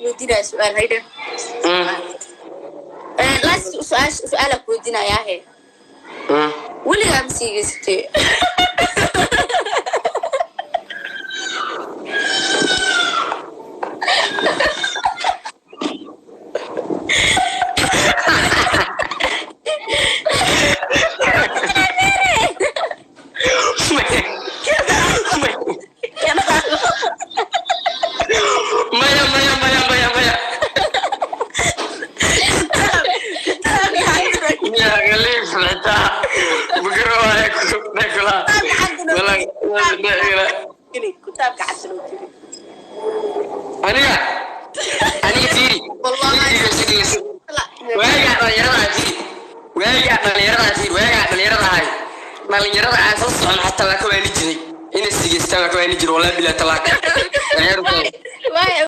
ودينا سؤال هيدا لا سؤالك ودينا يا هي واللي عم سيجستي أنا تيري والله مالينيرada aan soo socon hatta waa ka weeni jiray in istigeysta waa ka weeni jiray walaal bila talaaq